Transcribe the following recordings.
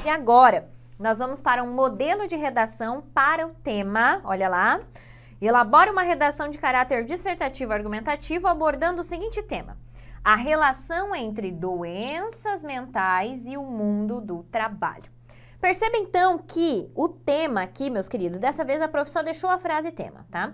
E agora, nós vamos para um modelo de redação para o tema, olha lá. Elabora uma redação de caráter dissertativo argumentativo abordando o seguinte tema: a relação entre doenças mentais e o mundo do trabalho. Perceba então que o tema aqui, meus queridos, dessa vez a professora deixou a frase tema, tá?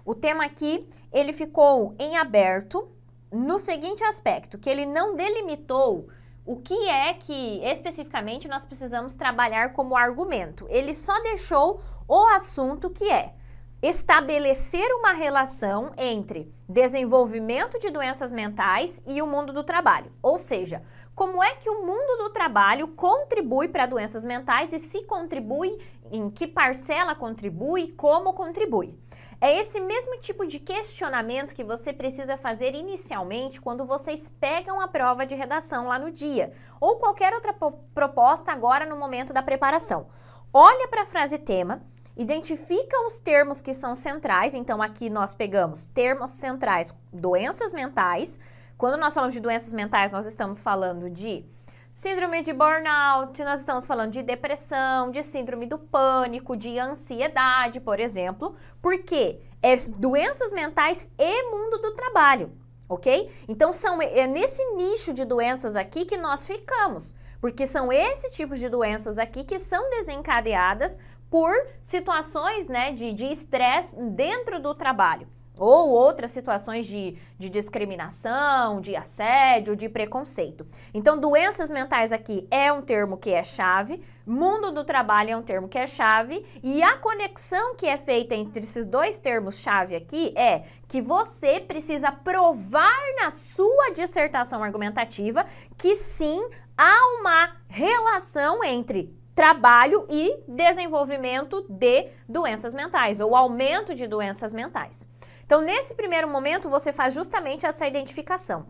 O tema aqui, ele ficou em aberto no seguinte aspecto, que ele não delimitou o que é que especificamente nós precisamos trabalhar como argumento. Ele só deixou o assunto que é estabelecer uma relação entre desenvolvimento de doenças mentais e o mundo do trabalho. Ou seja, como é que o mundo do trabalho contribui para doenças mentais e se contribui, em que parcela contribui, como contribui. É esse mesmo tipo de questionamento que você precisa fazer inicialmente quando vocês pegam a prova de redação lá no dia, ou qualquer outra proposta agora no momento da preparação. Olha para a frase tema, identifica os termos que são centrais, então aqui nós pegamos termos centrais, doenças mentais. Quando nós falamos de doenças mentais, nós estamos falando de síndrome de burnout, nós estamos falando de depressão, de síndrome do pânico, de ansiedade, por exemplo, porque é doenças mentais e mundo do trabalho, ok? Então é nesse nicho de doenças aqui que nós ficamos, porque são esse tipo de doenças aqui que são desencadeadas por situações, né, de estresse dentro do trabalho, ou outras situações de discriminação, de assédio, de preconceito. Então, doenças mentais aqui é um termo que é chave, mundo do trabalho é um termo que é chave, e a conexão que é feita entre esses dois termos chave aqui é que você precisa provar na sua dissertação argumentativa que sim, há uma relação entre trabalho e desenvolvimento de doenças mentais, ou aumento de doenças mentais. Então, nesse primeiro momento, você faz justamente essa identificação.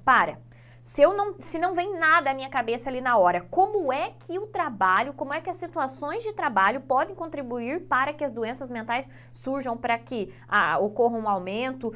Se não vem nada à minha cabeça ali na hora, como é que o trabalho, como é que as situações de trabalho podem contribuir para que as doenças mentais surjam, para que ocorra um aumento?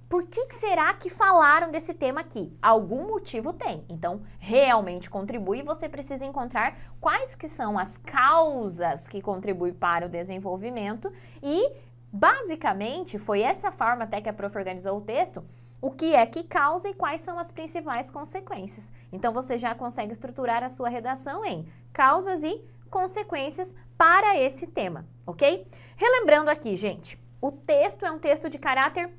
Por que será que falaram desse tema aqui? Algum motivo tem. Então, realmente contribui e você precisa encontrar quais que são as causas que contribuem para o desenvolvimento e, basicamente, foi essa forma até que a prof organizou o texto, o que é que causa e quais são as principais consequências. Então, você já consegue estruturar a sua redação em causas e consequências para esse tema, ok? Relembrando aqui, gente, o texto é um texto de caráter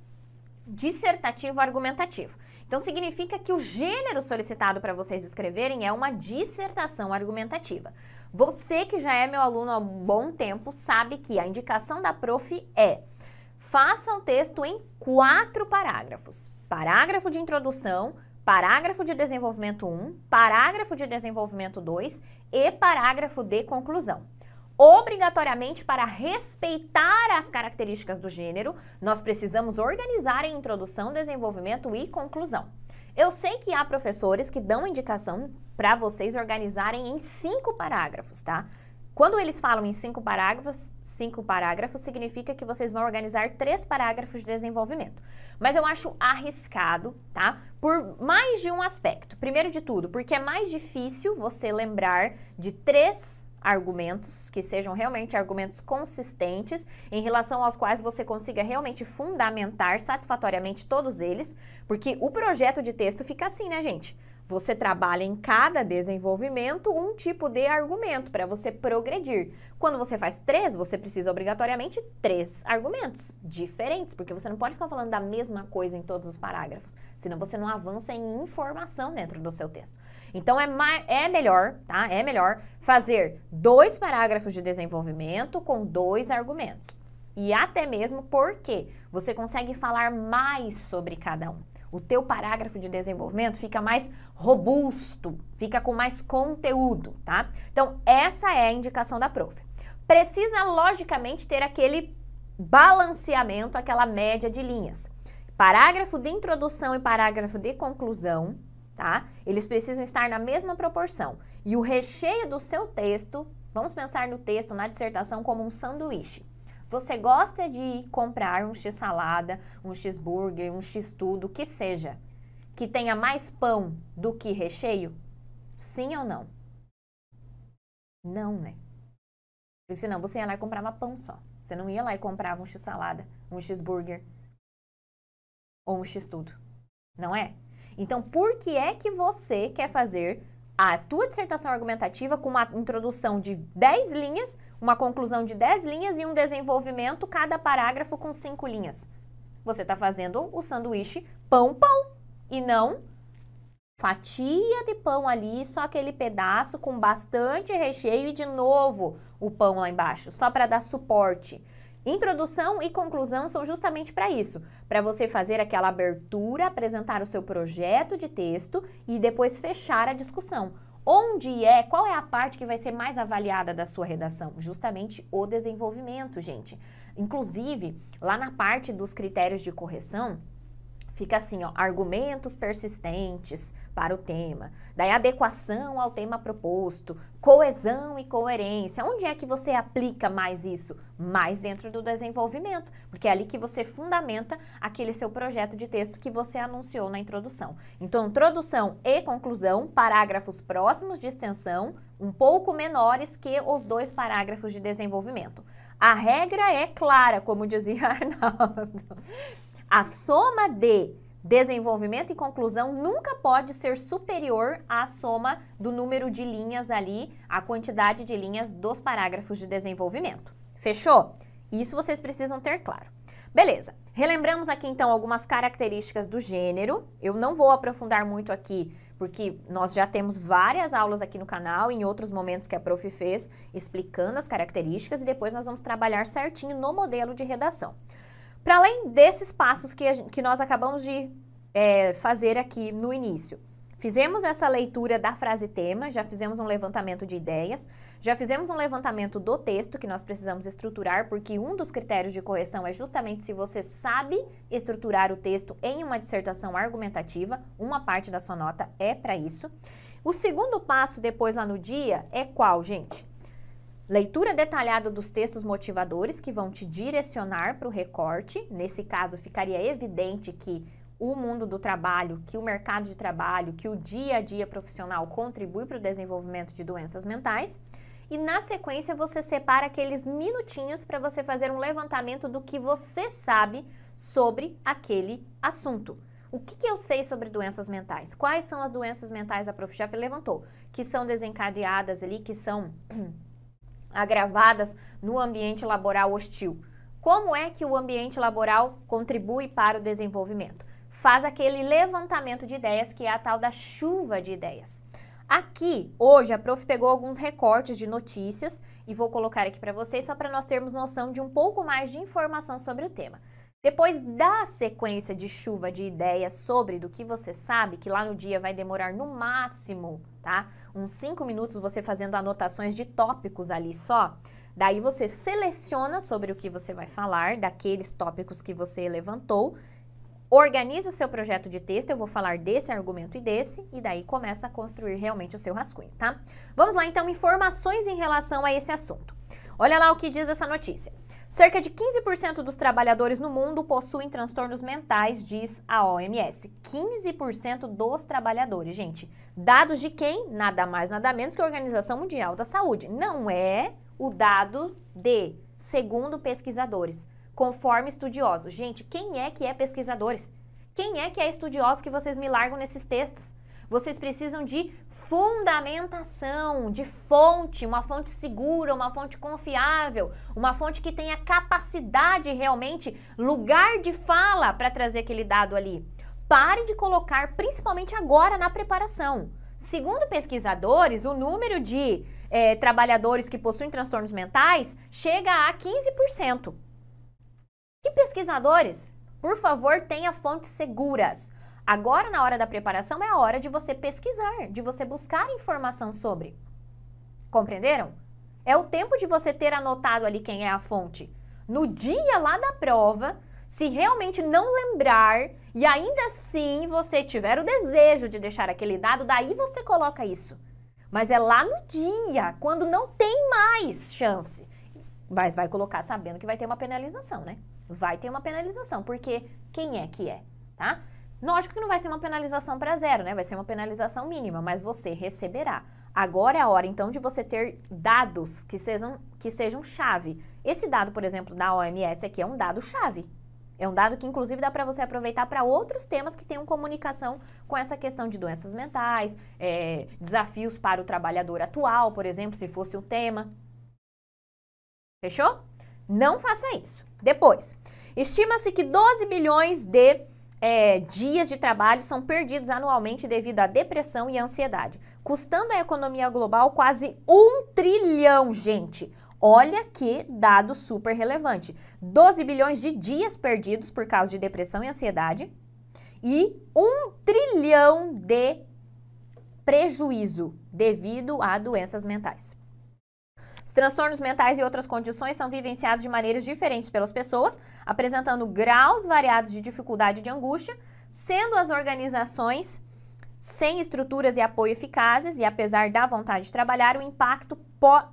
dissertativo argumentativo. Então, significa que o gênero solicitado para vocês escreverem é uma dissertação argumentativa. Você que já é meu aluno há um bom tempo sabe que a indicação da prof é: faça um texto em 4 parágrafos. Parágrafo de introdução, parágrafo de desenvolvimento 1, parágrafo de desenvolvimento 2 e parágrafo de conclusão. Obrigatoriamente, para respeitar as características do gênero, nós precisamos organizar em introdução, desenvolvimento e conclusão. Eu sei que há professores que dão indicação para vocês organizarem em 5 parágrafos, tá? Quando eles falam em 5 parágrafos significa que vocês vão organizar 3 parágrafos de desenvolvimento. Mas eu acho arriscado, tá? Por mais de um aspecto. Primeiro de tudo, porque é mais difícil você lembrar de 3 argumentos que sejam realmente argumentos consistentes, em relação aos quais você consiga realmente fundamentar satisfatoriamente todos eles, porque o projeto de texto fica assim, né, gente? Você trabalha em cada desenvolvimento um tipo de argumento para você progredir. Quando você faz 3, você precisa obrigatoriamente 3 argumentos diferentes, porque você não pode ficar falando da mesma coisa em todos os parágrafos, senão você não avança em informação dentro do seu texto. Então, é melhor, tá? É melhor fazer 2 parágrafos de desenvolvimento com 2 argumentos. E até mesmo porque você consegue falar mais sobre cada um. O teu parágrafo de desenvolvimento fica mais robusto, fica com mais conteúdo, tá? Então, essa é a indicação da prof. Precisa, logicamente, ter aquele balanceamento, aquela média de linhas. Parágrafo de introdução e parágrafo de conclusão, tá? Eles precisam estar na mesma proporção. E o recheio do seu texto, vamos pensar no texto, na dissertação, como um sanduíche. Você gosta de comprar um x-salada, um x-burger, um x-tudo, que seja, que tenha mais pão do que recheio? Sim ou não? Não, né? Porque senão você ia lá e comprava pão só. Você não ia lá e comprava um x-salada, um x-burger ou um x-tudo. Não é? Então, por que é que você quer fazer a tua dissertação argumentativa com uma introdução de 10 linhas, uma conclusão de 10 linhas e um desenvolvimento, cada parágrafo com 5 linhas? Você está fazendo o sanduíche pão, e não fatia de pão ali, só aquele pedaço com bastante recheio e de novo o pão lá embaixo, só para dar suporte. Introdução e conclusão são justamente para isso, para você fazer aquela abertura, apresentar o seu projeto de texto e depois fechar a discussão. Qual é a parte que vai ser mais avaliada da sua redação? Justamente o desenvolvimento, gente. Inclusive, lá na parte dos critérios de correção, fica assim, ó, argumentos persistentes para o tema, daí adequação ao tema proposto, coesão e coerência. Onde é que você aplica mais isso? Mais dentro do desenvolvimento, porque é ali que você fundamenta aquele seu projeto de texto que você anunciou na introdução. Então, introdução e conclusão, parágrafos próximos de extensão, um pouco menores que os 2 parágrafos de desenvolvimento. A regra é clara, como dizia Arnaldo. A soma de desenvolvimento e conclusão nunca pode ser superior à soma do número de linhas ali, a quantidade de linhas dos parágrafos de desenvolvimento. Fechou? Isso vocês precisam ter claro. Beleza. Relembramos aqui então algumas características do gênero. Eu não vou aprofundar muito aqui, porque nós já temos várias aulas aqui no canal, em outros momentos que a prof fez, explicando as características e depois nós vamos trabalhar certinho no modelo de redação. Para além desses passos que nós acabamos de fazer aqui no início, fizemos essa leitura da frase tema, já fizemos um levantamento de ideias, já fizemos um levantamento do texto que nós precisamos estruturar, porque um dos critérios de correção é justamente se você sabe estruturar o texto em uma dissertação argumentativa, uma parte da sua nota é para isso. O segundo passo depois lá no dia é qual, gente? Leitura detalhada dos textos motivadores que vão te direcionar para o recorte. Nesse caso, ficaria evidente que o mundo do trabalho, que o mercado de trabalho, que o dia a dia profissional contribui para o desenvolvimento de doenças mentais. E na sequência, você separa aqueles minutinhos para você fazer um levantamento do que você sabe sobre aquele assunto. O que eu sei sobre doenças mentais? Quais são as doenças mentais? A prof. já levantou, que são desencadeadas ali, que são agravadas no ambiente laboral hostil. Como é que o ambiente laboral contribui para o desenvolvimento? Faz aquele levantamento de ideias, que é a tal da chuva de ideias. Aqui, hoje, a prof pegou alguns recortes de notícias e vou colocar aqui para vocês, só para nós termos noção de um pouco mais de informação sobre o tema. Depois da sequência de chuva de ideias sobre do que você sabe, que lá no dia vai demorar no máximo, tá? Uns 5 minutos você fazendo anotações de tópicos ali só. Daí você seleciona sobre o que você vai falar, daqueles tópicos que você levantou, organiza o seu projeto de texto, eu vou falar desse argumento e daí começa a construir realmente o seu rascunho, tá? Vamos lá então, informações em relação a esse assunto. Olha lá o que diz essa notícia. Cerca de 15% dos trabalhadores no mundo possuem transtornos mentais, diz a OMS. 15% dos trabalhadores, gente. Dados de quem? Nada mais, nada menos que a Organização Mundial da Saúde. Não é o dado de, segundo pesquisadores, conforme estudiosos. Gente, quem é que é pesquisadores? Quem é que é estudioso que vocês me largam nesses textos? Vocês precisam de fundamentação, de fonte, uma fonte segura, uma fonte confiável, uma fonte que tenha capacidade realmente, lugar de fala para trazer aquele dado ali. Pare de colocar, principalmente agora na preparação. Segundo pesquisadores, o número de trabalhadores que possuem transtornos mentais chega a 15%. Que pesquisadores? Por favor, tenha fontes seguras. Agora, na hora da preparação, é a hora de você pesquisar, de você buscar informação sobre. Compreenderam? É o tempo de você ter anotado ali quem é a fonte. No dia lá da prova, se realmente não lembrar e ainda assim você tiver o desejo de deixar aquele dado, daí você coloca isso. Mas é lá no dia, quando não tem mais chance. Mas vai colocar sabendo que vai ter uma penalização, né? Vai ter uma penalização, porque quem é que é, tá? Lógico que não vai ser uma penalização para zero, né? Vai ser uma penalização mínima, mas você receberá. Agora é a hora, então, de você ter dados que sejam chave. Esse dado, por exemplo, da OMS aqui é um dado chave. É um dado que, inclusive, dá para você aproveitar para outros temas que tenham comunicação com essa questão de doenças mentais, desafios para o trabalhador atual, por exemplo, se fosse o tema. Fechou? Não faça isso. Depois, estima-se que 12 bilhões de dias de trabalho são perdidos anualmente devido à depressão e ansiedade, custando à economia global quase 1 trilhão, gente. Olha que dado super relevante. 12 bilhões de dias perdidos por causa de depressão e ansiedade e 1 trilhão de prejuízo devido a doenças mentais. Os transtornos mentais e outras condições são vivenciados de maneiras diferentes pelas pessoas, apresentando graus variados de dificuldade e de angústia, sendo as organizações sem estruturas e apoio eficazes e apesar da vontade de trabalhar, o impacto...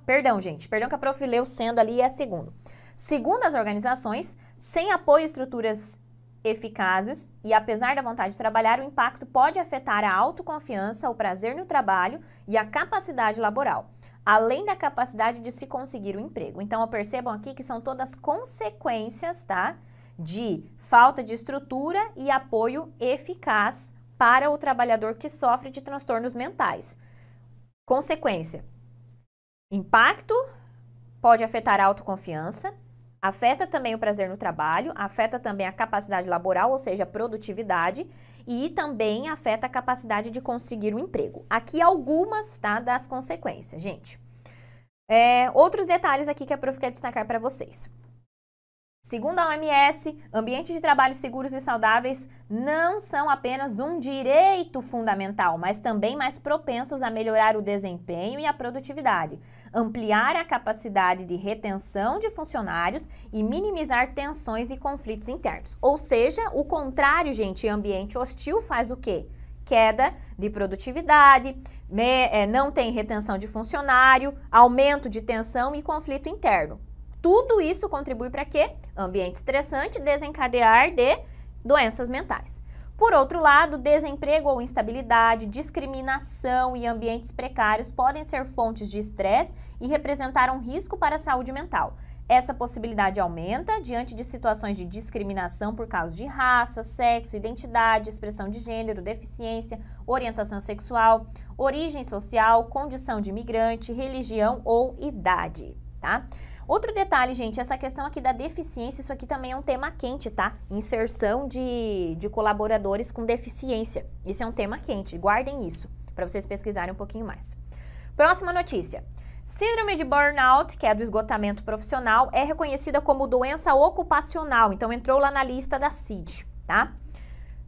Perdão que a prof leu sendo ali é segundo. Segundo as organizações, sem apoio e estruturas eficazes e apesar da vontade de trabalhar, o impacto pode afetar a autoconfiança, o prazer no trabalho e a capacidade laboral, além da capacidade de se conseguir um emprego. Então, percebam aqui que são todas consequências, tá? De falta de estrutura e apoio eficaz para o trabalhador que sofre de transtornos mentais. Consequência: impacto pode afetar a autoconfiança, afeta também o prazer no trabalho, afeta também a capacidade laboral, ou seja, a produtividade, e também afeta a capacidade de conseguir um emprego. Aqui algumas, tá, das consequências, gente. Outros detalhes aqui que a prof quer destacar para vocês. Segundo a OMS, ambientes de trabalho seguros e saudáveis não são apenas um direito fundamental, mas também mais propensos a melhorar o desempenho e a produtividade, ampliar a capacidade de retenção de funcionários e minimizar tensões e conflitos internos. Ou seja, o contrário, gente, ambiente hostil faz o quê? Queda de produtividade, não tem retenção de funcionário, aumento de tensão e conflito interno. Tudo isso contribui para quê? Ambiente estressante, desencadear de doenças mentais. Por outro lado, desemprego ou instabilidade, discriminação e ambientes precários podem ser fontes de estresse e representar um risco para a saúde mental. Essa possibilidade aumenta diante de situações de discriminação por causa de raça, sexo, identidade, expressão de gênero, deficiência, orientação sexual, origem social, condição de imigrante, religião ou idade, tá? Outro detalhe, gente, essa questão aqui da deficiência, isso aqui também é um tema quente, tá? Inserção de colaboradores com deficiência. Isso é um tema quente, guardem isso, para vocês pesquisarem um pouquinho mais. Próxima notícia. Síndrome de burnout, que é do esgotamento profissional, é reconhecida como doença ocupacional, então entrou lá na lista da CID, tá?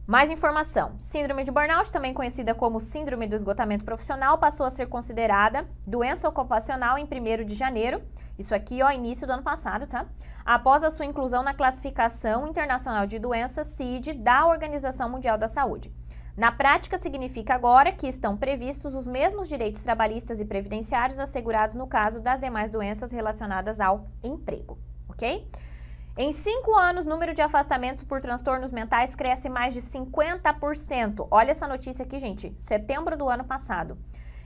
Mais informação. Síndrome de burnout, também conhecida como síndrome do esgotamento profissional, passou a ser considerada doença ocupacional em 1º de janeiro. Isso aqui, ó, início do ano passado, tá? Após a sua inclusão na Classificação Internacional de Doenças, CID, da Organização Mundial da Saúde. Na prática, significa agora que estão previstos os mesmos direitos trabalhistas e previdenciários assegurados no caso das demais doenças relacionadas ao emprego, ok? Em 5 anos, o número de afastamentos por transtornos mentais cresce mais de 50%. Olha essa notícia aqui, gente, setembro do ano passado.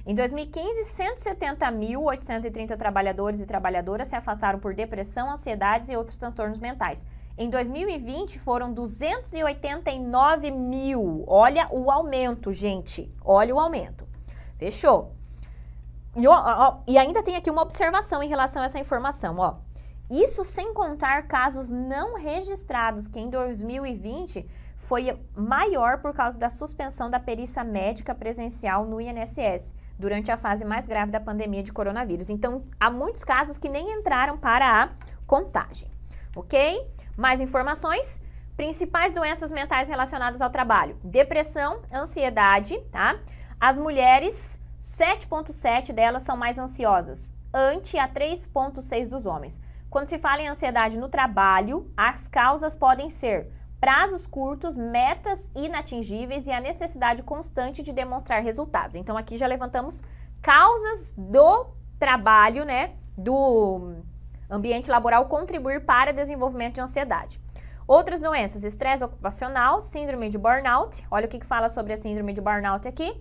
Em 2015, 170.830 trabalhadores e trabalhadoras se afastaram por depressão, ansiedades e outros transtornos mentais. Em 2020, foram 289 mil. Olha o aumento, gente. Olha o aumento. Fechou? E ainda tem aqui uma observação em relação a essa informação, ó. Isso sem contar casos não registrados, que em 2020 foi maior por causa da suspensão da perícia médica presencial no INSS, durante a fase mais grave da pandemia de coronavírus. Então, há muitos casos que nem entraram para a contagem, ok? Mais informações? Principais doenças mentais relacionadas ao trabalho: depressão, ansiedade, tá? As mulheres, 7,7 delas são mais ansiosas, ante a 3,6 dos homens. Quando se fala em ansiedade no trabalho, as causas podem ser prazos curtos, metas inatingíveis e a necessidade constante de demonstrar resultados. Então, aqui já levantamos causas do trabalho, né, do ambiente laboral contribuir para o desenvolvimento de ansiedade. Outras doenças: estresse ocupacional, síndrome de burnout. Olha o que fala sobre a síndrome de burnout aqui.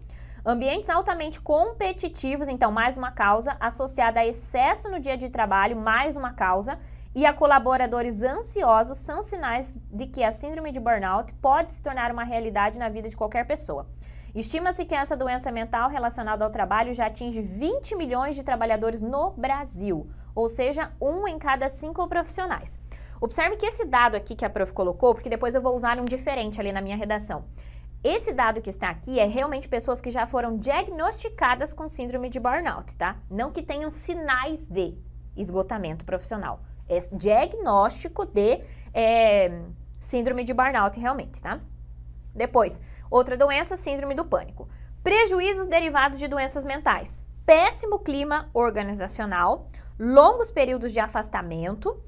Ambientes altamente competitivos, então mais uma causa, associada a excesso no dia de trabalho, mais uma causa, e a colaboradores ansiosos são sinais de que a síndrome de burnout pode se tornar uma realidade na vida de qualquer pessoa. Estima-se que essa doença mental relacionada ao trabalho já atinge 20 milhões de trabalhadores no Brasil, ou seja, 1 em cada 5 profissionais. Observe que esse dado aqui que a prof colocou, porque depois eu vou usar um diferente ali na minha redação. Esse dado que está aqui é realmente pessoas que já foram diagnosticadas com síndrome de burnout, tá? Não que tenham sinais de esgotamento profissional. É diagnóstico de síndrome de burnout realmente, tá? Depois, outra doença, síndrome do pânico. Prejuízos derivados de doenças mentais. Péssimo clima organizacional, longos períodos de afastamento,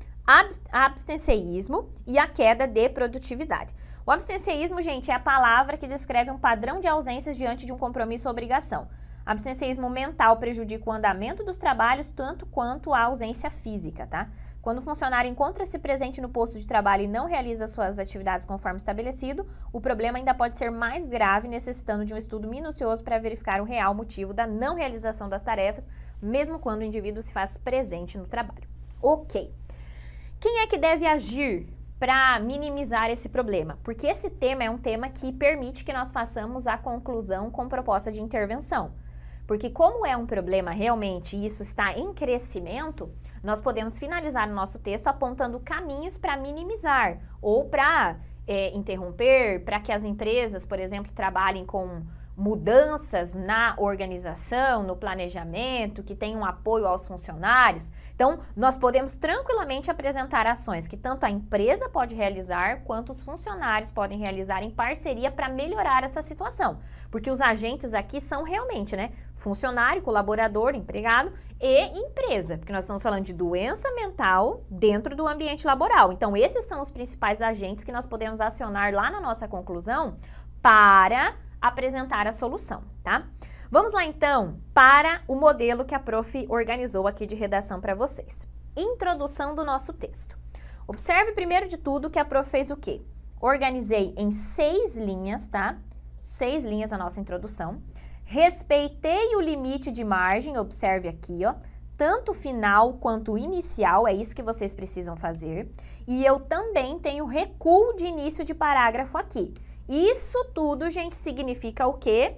abstencionismo e a queda de produtividade. O abstencionismo, gente, é a palavra que descreve um padrão de ausências diante de um compromisso ou obrigação. Abstencionismo mental prejudica o andamento dos trabalhos tanto quanto a ausência física, tá? Quando o funcionário encontra-se presente no posto de trabalho e não realiza suas atividades conforme estabelecido, o problema ainda pode ser mais grave, necessitando de um estudo minucioso para verificar o real motivo da não realização das tarefas, mesmo quando o indivíduo se faz presente no trabalho. Ok. Quem é que deve agir para minimizar esse problema? Porque esse tema é um tema que permite que nós façamos a conclusão com proposta de intervenção. Porque como é um problema realmente e isso está em crescimento, nós podemos finalizar o nosso texto apontando caminhos para minimizar ou para interromper, para que as empresas, por exemplo, trabalhem com mudanças na organização, no planejamento, que tenham apoio aos funcionários. Então, nós podemos tranquilamente apresentar ações que tanto a empresa pode realizar, quanto os funcionários podem realizar em parceria para melhorar essa situação. Porque os agentes aqui são realmente, né, funcionário, colaborador, empregado e empresa, porque nós estamos falando de doença mental dentro do ambiente laboral. Então, esses são os principais agentes que nós podemos acionar lá na nossa conclusão para apresentar a solução, tá? Vamos lá, então, para o modelo que a prof organizou aqui de redação para vocês. Introdução do nosso texto. Observe, primeiro de tudo, que a prof fez o quê? Organizei em 6 linhas, tá? 6 linhas a nossa introdução. Respeitei o limite de margem, observe aqui, ó. Tanto final quanto inicial, é isso que vocês precisam fazer. E eu também tenho recuo de início de parágrafo aqui. Isso tudo, gente, significa o quê?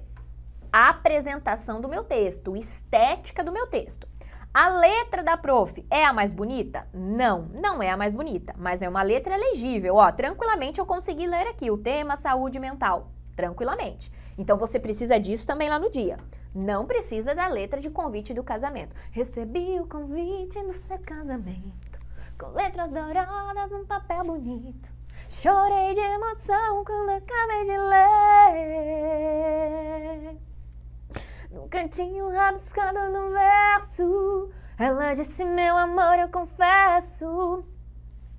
A apresentação do meu texto, estética do meu texto. A letra da prof é a mais bonita? Não, não é a mais bonita, mas é uma letra legível. Ó, tranquilamente eu consegui ler aqui o tema saúde mental, tranquilamente. Então você precisa disso também lá no dia. Não precisa da letra de convite do casamento. Recebi o convite do seu casamento, com letras douradas num papel bonito. Chorei de emoção quando acabei de ler. No cantinho rabiscado no verso, ela disse, meu amor, eu confesso.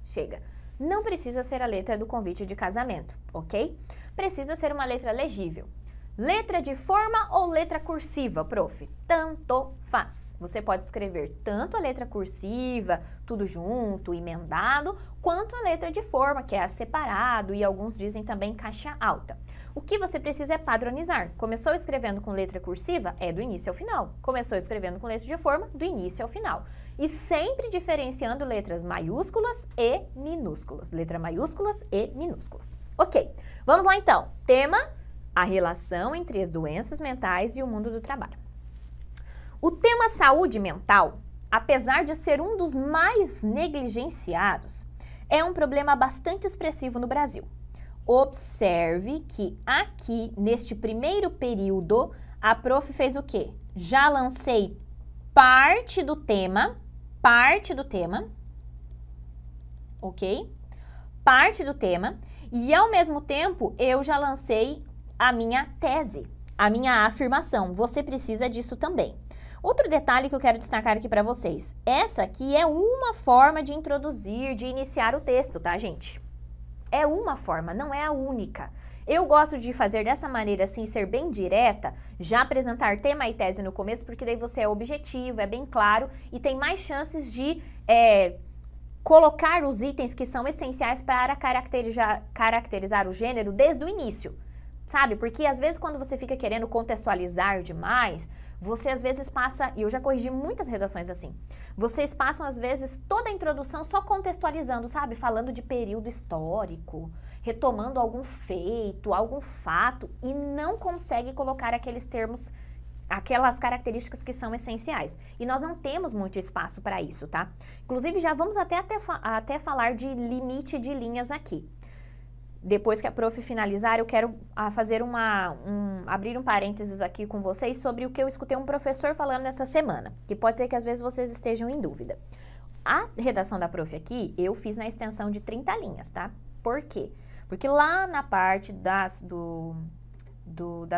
Chega. Não precisa ser a letra do convite de casamento, ok? Precisa ser uma letra legível. Letra de forma ou letra cursiva, prof? Tanto faz. Você pode escrever tanto a letra cursiva, tudo junto, emendado, quanto a letra de forma, que é a separado, e alguns dizem também caixa alta. O que você precisa é padronizar. Começou escrevendo com letra cursiva, é do início ao final. Começou escrevendo com letra de forma, do início ao final. E sempre diferenciando letras maiúsculas e minúsculas. Letra maiúsculas e minúsculas. Ok, vamos lá então. Tema: a relação entre as doenças mentais e o mundo do trabalho. O tema saúde mental, apesar de ser um dos mais negligenciados, é um problema bastante expressivo no Brasil. Observe que aqui, neste primeiro período, a prof fez o quê? Já lancei parte do tema, ok? Parte do tema, e ao mesmo tempo eu já lancei a minha tese, a minha afirmação. Você precisa disso também. Outro detalhe que eu quero destacar aqui para vocês. Essa aqui é uma forma de introduzir, de iniciar o texto, tá, gente? É uma forma, não é a única. Eu gosto de fazer dessa maneira, assim, ser bem direta, já apresentar tema e tese no começo, porque daí você é objetivo, é bem claro e tem mais chances de colocar os itens que são essenciais para caracterizar o gênero desde o início. sabe? Porque às vezes quando você fica querendo contextualizar demais, você às vezes passa, e eu já corrigi muitas redações assim, vocês passam às vezes toda a introdução só contextualizando, sabe? Falando de período histórico, retomando algum feito, algum fato, e não consegue colocar aqueles termos, aquelas características que são essenciais. E nós não temos muito espaço para isso, tá? Inclusive, já vamos até falar de limite de linhas aqui. Depois que a prof finalizar, eu quero abrir um parênteses aqui com vocês sobre o que eu escutei um professor falando nessa semana, que pode ser que às vezes vocês estejam em dúvida. A redação da prof aqui, eu fiz na extensão de 30 linhas, tá? Por quê? Porque lá na parte das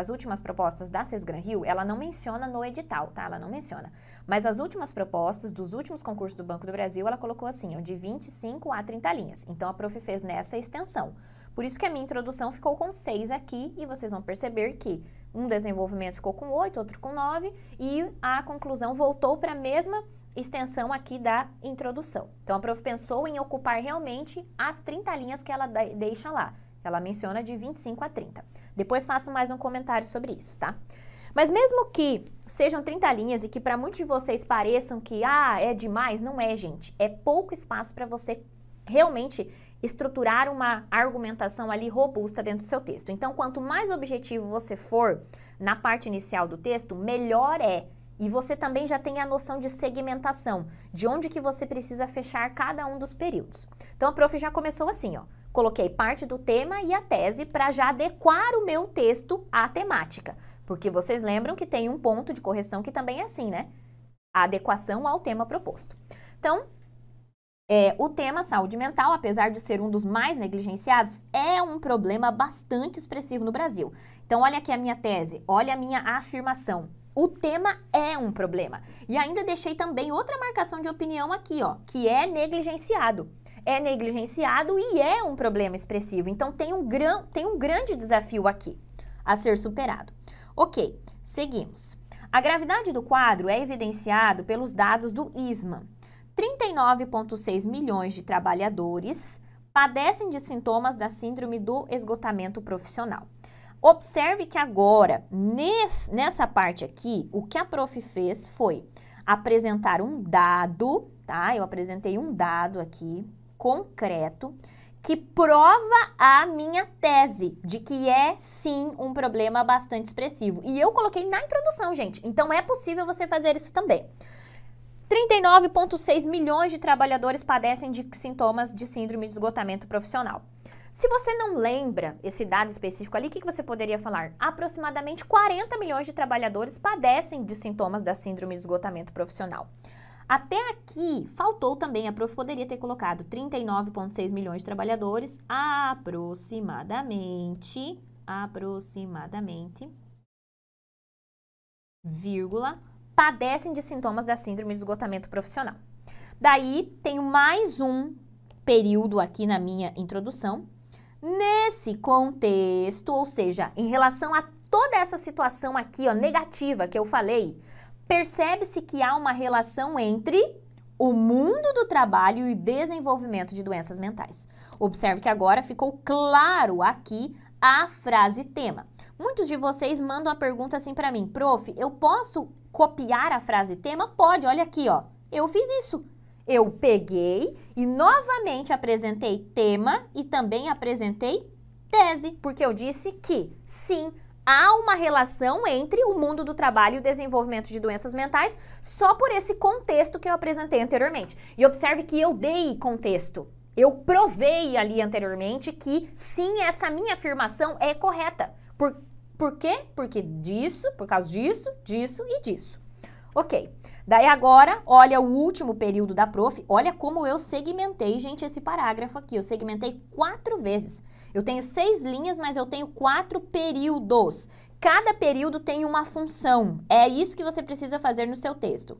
últimas propostas da Sesgran Rio, ela não menciona no edital, tá? Ela não menciona. Mas as últimas propostas dos últimos concursos do Banco do Brasil, ela colocou assim, ó, de 25 a 30 linhas. Então, a prof fez nessa extensão. Por isso que a minha introdução ficou com 6 aqui, e vocês vão perceber que um desenvolvimento ficou com 8, outro com 9, e a conclusão voltou para a mesma extensão aqui da introdução. Então, a prof pensou em ocupar realmente as 30 linhas que ela deixa lá. Ela menciona de 25 a 30. Depois faço mais um comentário sobre isso, tá? Mas mesmo que sejam 30 linhas e que para muitos de vocês pareçam que, é demais, não é, gente. É pouco espaço para você realmente estruturar uma argumentação ali robusta dentro do seu texto. Então, quanto mais objetivo você for na parte inicial do texto, melhor é. E você também já tem a noção de segmentação, de onde que você precisa fechar cada um dos períodos. Então, a prof já começou assim, ó. Coloquei parte do tema e a tese para já adequar o meu texto à temática. Porque vocês lembram que tem um ponto de correção que também é assim, né? A adequação ao tema proposto. Então, o tema saúde mental, apesar de ser um dos mais negligenciados, é um problema bastante expressivo no Brasil. Então, olha aqui a minha tese, olha a minha afirmação. O tema é um problema. E ainda deixei também outra marcação de opinião aqui, ó, que é negligenciado. É negligenciado e é um problema expressivo. Então, tem um grande desafio aqui a ser superado. Ok, seguimos. A gravidade do quadro é evidenciado pelos dados do ISMA. 39,6 milhões de trabalhadores padecem de sintomas da síndrome do esgotamento profissional. Observe que agora, nessa parte aqui, o que a prof fez foi apresentar um dado, tá? Eu apresentei um dado aqui, concreto, que prova a minha tese de que é, sim, um problema bastante expressivo. E eu coloquei na introdução, gente. Então, é possível você fazer isso também. 39,6 milhões de trabalhadores padecem de sintomas de síndrome de esgotamento profissional. Se você não lembra esse dado específico ali, o que você poderia falar? Aproximadamente 40 milhões de trabalhadores padecem de sintomas da síndrome de esgotamento profissional. Até aqui, faltou também, a prof poderia ter colocado 39,6 milhões de trabalhadores, aproximadamente, vírgula, padecem de sintomas da síndrome de esgotamento profissional. Daí, tenho mais um período aqui na minha introdução. Nesse contexto, ou seja, em relação a toda essa situação aqui, ó, negativa que eu falei, percebe-se que há uma relação entre o mundo do trabalho e o desenvolvimento de doenças mentais. Observe que agora ficou claro aqui a frase tema. Muitos de vocês mandam a pergunta assim para mim, prof, eu posso copiar a frase tema? Pode, olha aqui, ó, eu fiz isso. Eu peguei e novamente apresentei tema e também apresentei tese, porque eu disse que, sim, há uma relação entre o mundo do trabalho e o desenvolvimento de doenças mentais só por esse contexto que eu apresentei anteriormente. E observe que eu dei contexto. Eu provei ali anteriormente que, sim, essa minha afirmação é correta. Por quê? Porque disso, por causa disso, disso e disso. Ok. Daí agora, olha o último período da prof, olha como eu segmentei, gente, esse parágrafo aqui. Eu segmentei 4 vezes. Eu tenho 6 linhas, mas eu tenho 4 períodos. Cada período tem uma função. É isso que você precisa fazer no seu texto.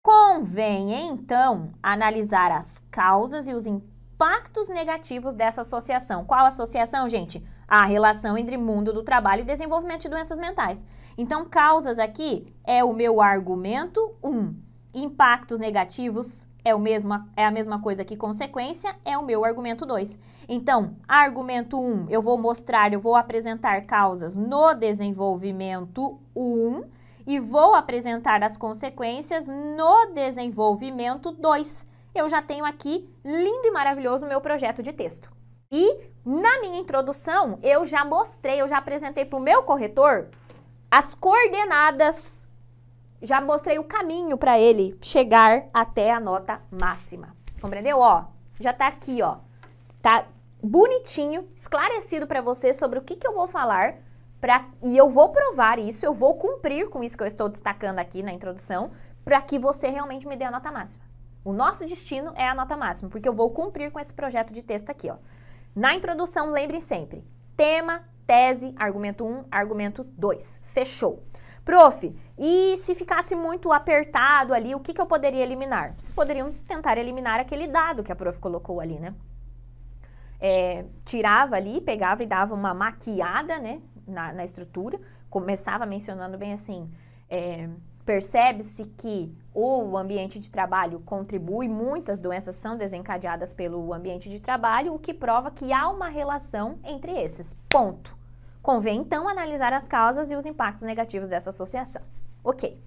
Convém, então, analisar as causas e os impactos negativos dessa associação. Qual associação, gente? A relação entre mundo do trabalho e desenvolvimento de doenças mentais. Então, causas aqui é o meu argumento 1. Impactos negativos é a mesma coisa que consequência, é o meu argumento 2. Então, argumento 1, eu vou apresentar causas no desenvolvimento 1 e vou apresentar as consequências no desenvolvimento 2. Eu já tenho aqui, lindo e maravilhoso, o meu projeto de texto. E na minha introdução, eu já apresentei para o meu corretor as coordenadas, já mostrei o caminho para ele chegar até a nota máxima. Compreendeu? Ó, já tá aqui, ó. Tá bonitinho, esclarecido para você sobre o que eu vou falar, e eu vou provar isso, eu vou cumprir com isso que eu estou destacando aqui na introdução, para que você realmente me dê a nota máxima. O nosso destino é a nota máxima, porque eu vou cumprir com esse projeto de texto aqui, ó. Na introdução, lembrem sempre, tema, tese, argumento 1, argumento 2. Fechou. Prof, e se ficasse muito apertado ali, o que eu poderia eliminar? Vocês poderiam tentar eliminar aquele dado que a prof colocou ali, né? Tirava ali, pegava e dava uma maquiada, né, na estrutura. Começava mencionando bem assim, percebe-se que o ambiente de trabalho contribui, muitas doenças são desencadeadas pelo ambiente de trabalho, o que prova que há uma relação entre esses. Ponto. Convém, então, analisar as causas e os impactos negativos dessa associação. Ok.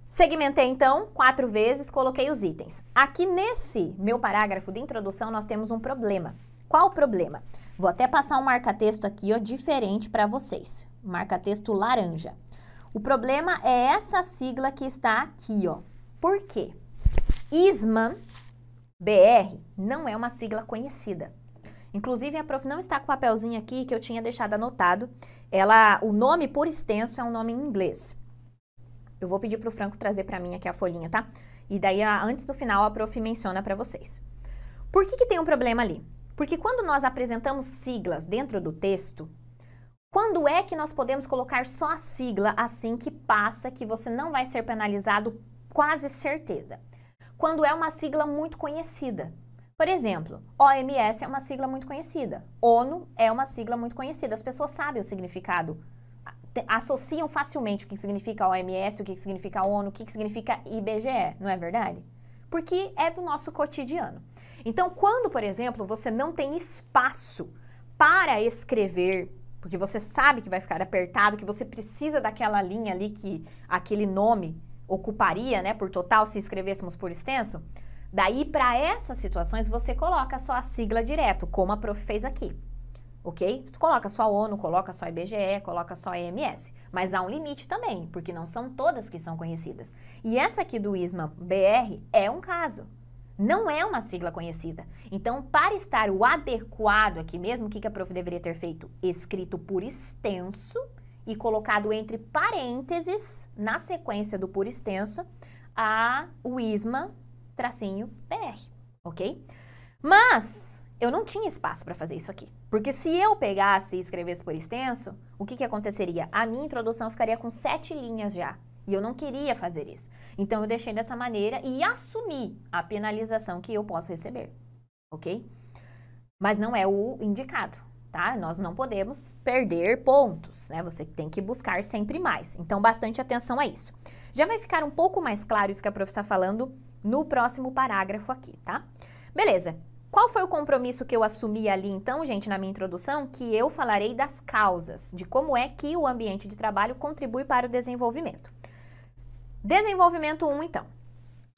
Segmentei, então, 4 vezes, coloquei os itens. Aqui nesse meu parágrafo de introdução, nós temos um problema. Qual o problema? Vou até passar um marca-texto aqui, ó, diferente para vocês. Marca-texto laranja. O problema é essa sigla que está aqui, ó. Por quê? ISMA BR não é uma sigla conhecida. Inclusive, a prof não está com o papelzinho aqui que eu tinha deixado anotado. O nome por extenso é um nome em inglês. Eu vou pedir para o Franco trazer para mim aqui a folhinha, tá? E daí, antes do final, a prof menciona para vocês. Por que tem um problema ali? Porque quando nós apresentamos siglas dentro do texto, quando é que nós podemos colocar só a sigla assim que passa, que você não vai ser penalizado, quase certeza? Quando é uma sigla muito conhecida. Por exemplo, OMS é uma sigla muito conhecida. ONU é uma sigla muito conhecida. As pessoas sabem o significado, associam facilmente o que significa OMS, o que significa ONU, o que significa IBGE, não é verdade? Porque é do nosso cotidiano. Então, quando, por exemplo, você não tem espaço para escrever, porque você sabe que vai ficar apertado, que você precisa daquela linha ali que aquele nome ocuparia, né, por total, se escrevêssemos por extenso, daí, para essas situações, você coloca só a sigla direto, como a prof fez aqui, ok? Coloca só a ONU, coloca só a IBGE, coloca só a EMS, mas há um limite também, porque não são todas que são conhecidas. E essa aqui do ISMA BR é um caso. Não é uma sigla conhecida. Então, para estar o adequado aqui mesmo, o que a prof deveria ter feito? Escrito por extenso e colocado entre parênteses, na sequência do por extenso, o ISMA _BR, ok? Mas eu não tinha espaço para fazer isso aqui. Porque se eu pegasse e escrevesse por extenso, o que aconteceria? A minha introdução ficaria com 7 linhas já. E eu não queria fazer isso. Então, eu deixei dessa maneira e assumi a penalização que eu posso receber, ok? Mas não é o indicado, tá? Nós não podemos perder pontos, né? Você tem que buscar sempre mais. Então, bastante atenção a isso. Já vai ficar um pouco mais claro isso que a prof está falando no próximo parágrafo aqui, tá? Beleza. Qual foi o compromisso que eu assumi ali, então, gente, na minha introdução? Que eu falarei das causas, de como é que o ambiente de trabalho contribui para o desenvolvimento. Desenvolvimento 1, então.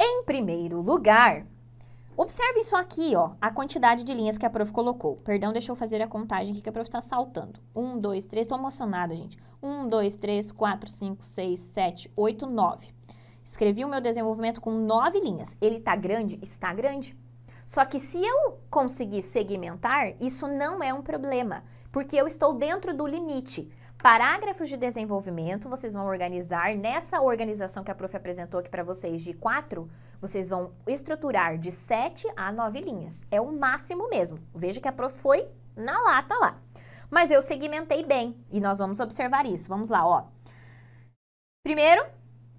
Em primeiro lugar, observe isso aqui, ó, a quantidade de linhas que a prof colocou. Perdão, deixa eu fazer a contagem aqui que a prof está saltando. 1, 2, 3, tô emocionada, gente. 1, 2, 3, 4, 5, 6, 7, 8, 9. Escrevi o meu desenvolvimento com 9 linhas. Ele tá grande? Está grande. Só que se eu conseguir segmentar, isso não é um problema, porque eu estou dentro do limite. Parágrafos de desenvolvimento, vocês vão organizar, nessa organização que a prof apresentou aqui para vocês de 4, vocês vão estruturar de 7 a 9 linhas. É o máximo mesmo. Veja que a prof foi na lata lá. Mas eu segmentei bem e nós vamos observar isso. Vamos lá, ó. Primeiro,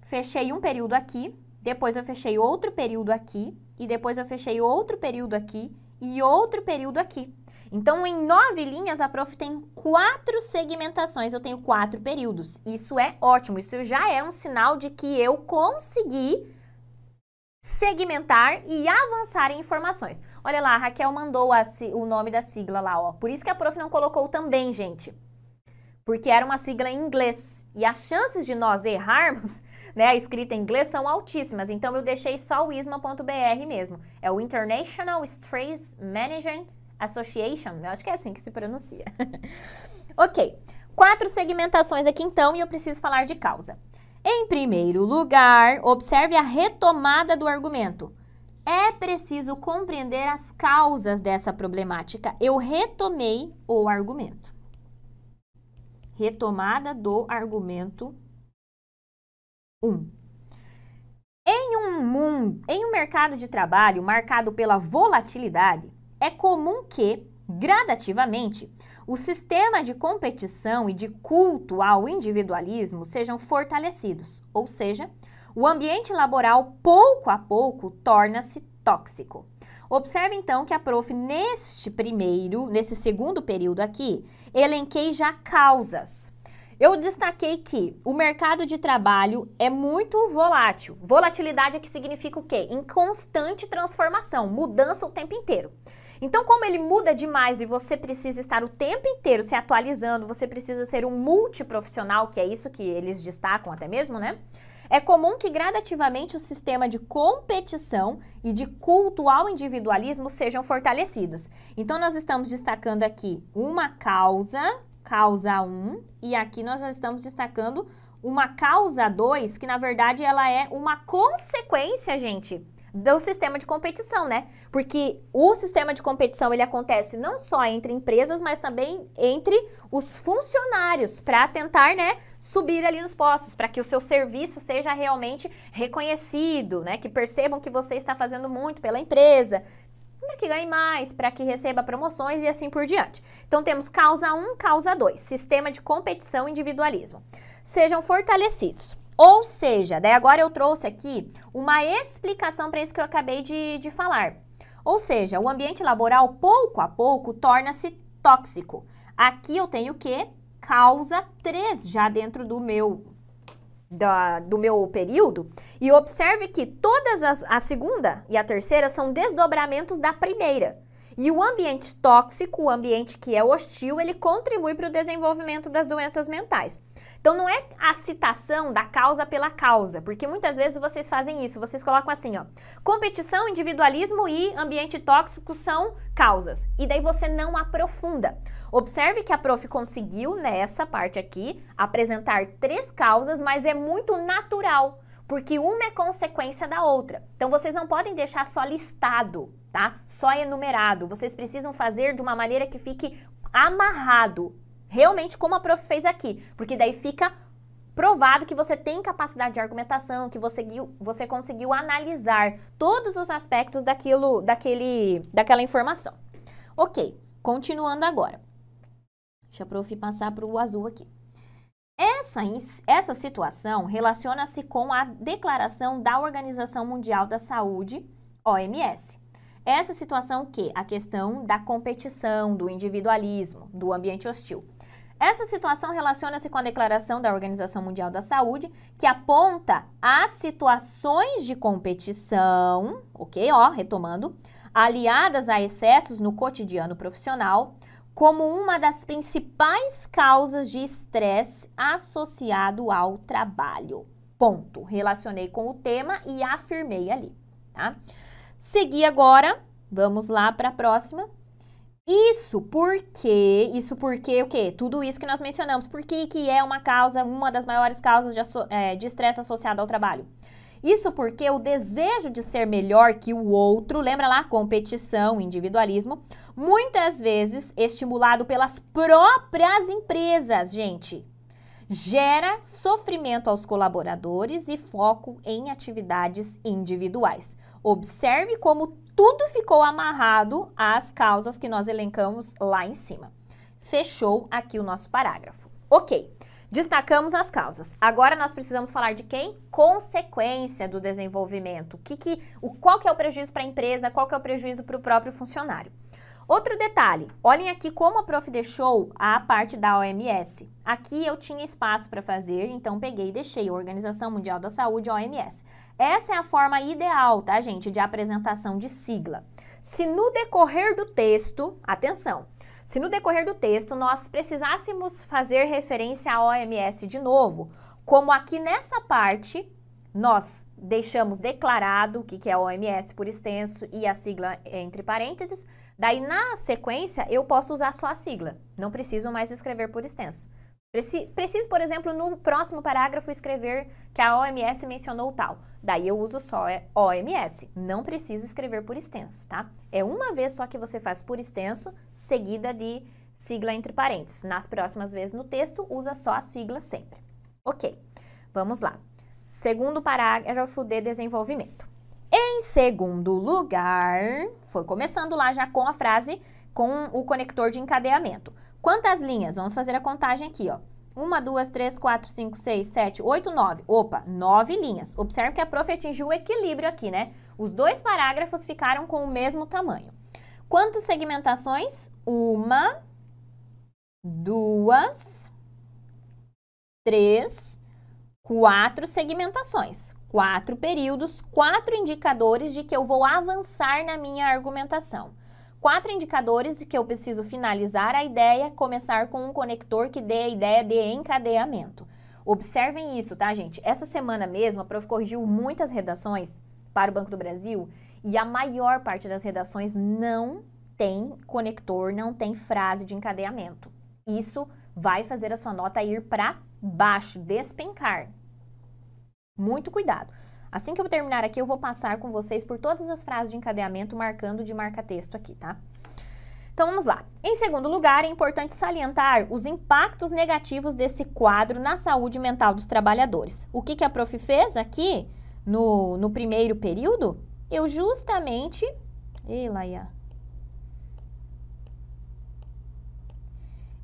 fechei um período aqui, depois eu fechei outro período aqui, e depois eu fechei outro período aqui e outro período aqui. Então, em 9 linhas, a prof tem 4 segmentações, eu tenho 4 períodos. Isso é ótimo, isso já é um sinal de que eu consegui segmentar e avançar em informações. Olha lá, a Raquel mandou o nome da sigla lá, ó. Por isso que a prof não colocou também, gente. Porque era uma sigla em inglês. E as chances de nós errarmos, né, a escrita em inglês são altíssimas. Então, eu deixei só o ISMA.br mesmo. É o International Stress Management Association. Eu acho que é assim que se pronuncia. Ok. 4 segmentações aqui, então, e eu preciso falar de causa. Em primeiro lugar, observe a retomada do argumento. É preciso compreender as causas dessa problemática. Eu retomei o argumento. Retomada do argumento 1. Em um mercado de trabalho marcado pela volatilidade, é comum que, gradativamente, o sistema de competição e de culto ao individualismo sejam fortalecidos, ou seja, o ambiente laboral, pouco a pouco, torna-se tóxico. Observe, então, que a prof, nesse segundo período aqui, elenquei já causas. Eu destaquei que o mercado de trabalho é muito volátil. Volatilidade aqui significa o quê? Em constante transformação, mudança o tempo inteiro. Então, como ele muda demais e você precisa estar o tempo inteiro se atualizando, você precisa ser um multiprofissional, que é isso que eles destacam até mesmo, né? É comum que gradativamente o sistema de competição e de culto ao individualismo sejam fortalecidos. Então, nós estamos destacando aqui uma causa 1, e aqui nós já estamos destacando uma causa 2, que na verdade ela é uma consequência, gente, do sistema de competição, né? Porque o sistema de competição, ele acontece não só entre empresas, mas também entre os funcionários, para tentar, né, subir ali nos postos, para que o seu serviço seja realmente reconhecido, né? Que percebam que você está fazendo muito pela empresa, para que ganhe mais, para que receba promoções e assim por diante. Então, temos causa 1, causa 2, sistema de competição e individualismo. Sejam fortalecidos. Ou seja, daí agora eu trouxe aqui uma explicação para isso que eu acabei de falar. Ou seja, o ambiente laboral, pouco a pouco, torna-se tóxico. Aqui eu tenho o quê? Causa 3, já dentro do meu período. E observe que todas a segunda e a terceira são desdobramentos da primeira. E o ambiente tóxico, o ambiente que é hostil, ele contribui para o desenvolvimento das doenças mentais. Então, não é a citação da causa pela causa, porque muitas vezes vocês fazem isso, vocês colocam assim, ó, competição, individualismo e ambiente tóxico são causas, e daí você não aprofunda. Observe que a prof conseguiu, nessa parte aqui, apresentar 3 causas, mas é muito natural, porque uma é consequência da outra. Então, vocês não podem deixar só listado, tá? Só enumerado, vocês precisam fazer de uma maneira que fique amarrado, realmente como a prof fez aqui, porque daí fica provado que você tem capacidade de argumentação, que você conseguiu analisar todos os aspectos daquela informação. Ok, continuando agora. Deixa a prof passar para o azul aqui. Essa situação relaciona-se com a declaração da Organização Mundial da Saúde, OMS. Essa situação que? A questão da competição, do individualismo, do ambiente hostil. Essa situação relaciona-se com a declaração da Organização Mundial da Saúde, que aponta as situações de competição, ok, ó, retomando, aliadas a excessos no cotidiano profissional, como uma das principais causas de estresse associado ao trabalho. Ponto. Relacionei com o tema e afirmei ali, tá? Segui agora, vamos lá para a próxima. Isso porque o quê? Tudo isso que nós mencionamos. Por que é uma das maiores causas de estresse associado ao trabalho? Isso porque o desejo de ser melhor que o outro, lembra lá, competição, individualismo, muitas vezes estimulado pelas próprias empresas, gente, gera sofrimento aos colaboradores e foco em atividades individuais. Observe como tudo ficou amarrado às causas que nós elencamos lá em cima. Fechou aqui o nosso parágrafo. Ok, destacamos as causas. Agora nós precisamos falar de quem? Consequência do desenvolvimento. Qual que é o prejuízo para a empresa? Qual que é o prejuízo para o próprio funcionário? Outro detalhe, olhem aqui como a prof deixou a parte da OMS. Aqui eu tinha espaço para fazer, então peguei e deixei Organização Mundial da Saúde, OMS. Essa é a forma ideal, tá, gente, de apresentação de sigla. Se no decorrer do texto, atenção, se no decorrer do texto nós precisássemos fazer referência à OMS de novo, como aqui nessa parte nós deixamos declarado o que é a OMS por extenso e a sigla entre parênteses, daí na sequência eu posso usar só a sigla, não preciso mais escrever por extenso. Preciso, por exemplo, no próximo parágrafo escrever que a OMS mencionou tal. Daí eu uso só OMS, não preciso escrever por extenso, tá? É uma vez só que você faz por extenso, seguida de sigla entre parênteses. Nas próximas vezes no texto, usa só a sigla sempre. Ok, vamos lá. Segundo parágrafo de desenvolvimento. Em segundo lugar, foi começando lá já com a frase com o conector de encadeamento. Quantas linhas? Vamos fazer a contagem aqui, ó. 1, 2, 3, 4, 5, 6, 7, 8, 9. Opa, 9 linhas. Observe que a prof atingiu o equilíbrio aqui, né? Os dois parágrafos ficaram com o mesmo tamanho. Quantas segmentações? 1, 2, 3, 4 segmentações. 4 períodos, 4 indicadores de que eu vou avançar na minha argumentação. 4 indicadores de que eu preciso finalizar a ideia, começar com um conector que dê a ideia de encadeamento. Observem isso, tá, gente? Essa semana mesmo, a prof corrigiu muitas redações para o Banco do Brasil e a maior parte das redações não tem conector, não tem frase de encadeamento. Isso vai fazer a sua nota ir para baixo, despencar. Muito cuidado. Assim que eu terminar aqui, eu vou passar com vocês por todas as frases de encadeamento, marcando de marca-texto aqui, tá? Então, vamos lá. Em segundo lugar, é importante salientar os impactos negativos desse quadro na saúde mental dos trabalhadores. O que a prof fez aqui no primeiro período? Eu justamente...